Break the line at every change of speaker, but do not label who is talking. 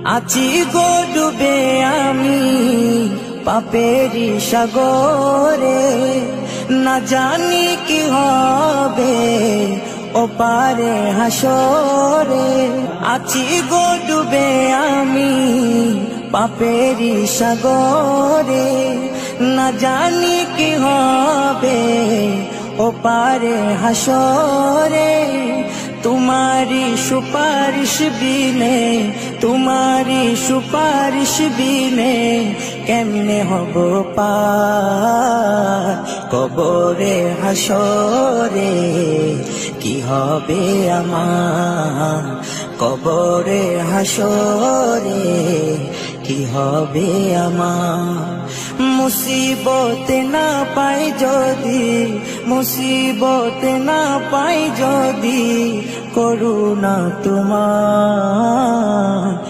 আছি গো ডুবে আমি পাপেরি সাগরে, না জানি কি হবে ওপারে হাসরে। আছি গো ডুবে আমি পাপেরি সাগরে, না জানি কি হবে ওপারে হাসরে। तुम्हारी सुपारिश बिने, तुम्हारी सुपारिश बिने केमने हबो पार कबरे हासरे। कि हबे आमार कबरे हासरे, कि हबे आमार। मुसीबत ना पाई जदि, मुसीबत ना पाई जदि करुणा तुम्हार।